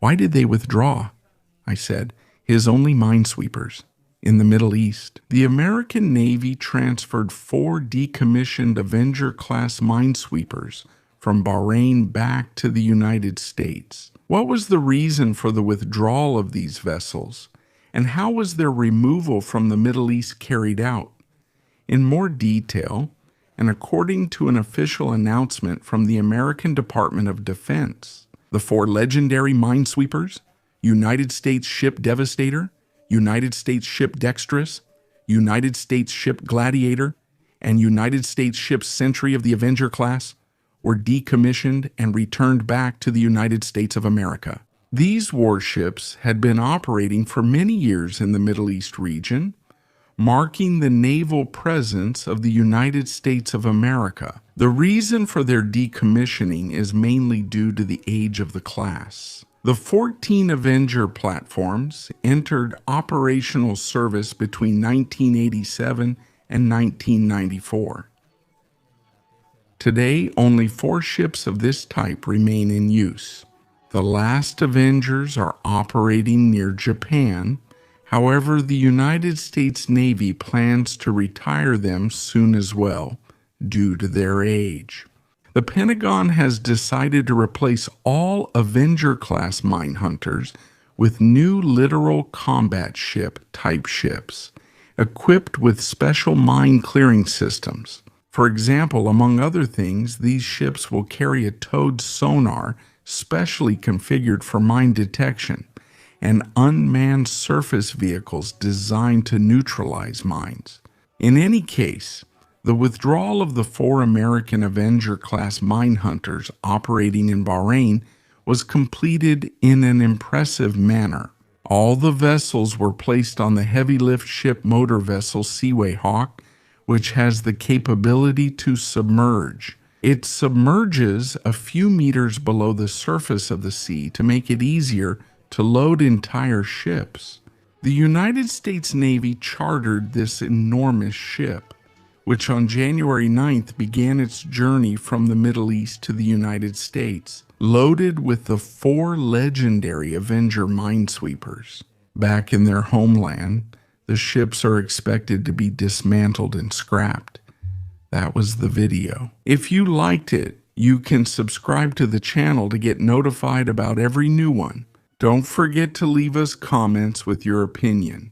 Why did they withdraw? I said. His only minesweepers. In the Middle East, the American Navy transferred 4 decommissioned Avenger-Class Minesweepers from Bahrain back to the United States. What was the reason for the withdrawal of these vessels, and how was their removal from the Middle East carried out? In more detail, and according to an official announcement from the American Department of Defense, the 4 legendary minesweepers, United States Ship Devastator, United States Ship Dexterous, United States Ship Gladiator, and United States Ship Sentry of the Avenger class were decommissioned and returned back to the United States of America. These warships had been operating for many years in the Middle East region, marking the naval presence of the United States of America. The reason for their decommissioning is mainly due to the age of the class. The 14 Avenger platforms entered operational service between 1987 and 1994. Today, only 4 ships of this type remain in use. The last Avengers are operating near Japan. However, the United States Navy plans to retire them soon as well, due to their age. The Pentagon has decided to replace all Avenger-class minehunters with new littoral combat ship type ships, equipped with special mine clearing systems. For example, among other things, these ships will carry a towed sonar specially configured for mine detection, and unmanned surface vehicles designed to neutralize mines. In any case, the withdrawal of the 4 American Avenger-class minehunters operating in Bahrain was completed in an impressive manner. All the vessels were placed on the heavy-lift ship motor vessel Seaway Hawk, which has the capability to submerge. It submerges a few meters below the surface of the sea to make it easier to load entire ships. The United States Navy chartered this enormous ship, which on January 9th began its journey from the Middle East to the United States, loaded with the 4 legendary Avenger minesweepers. Back in their homeland, the ships are expected to be dismantled and scrapped. That was the video. If you liked it, you can subscribe to the channel to get notified about every new one. Don't forget to leave us comments with your opinion.